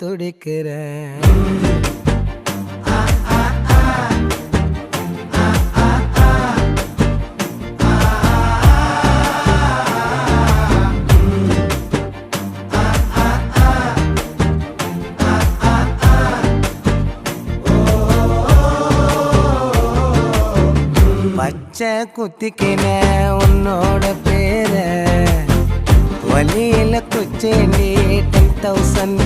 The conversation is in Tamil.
துடிக்கிறேன். பச்சை குத்திக்கின உன்னோட பேர வலியில குச்சேண்டி 10,000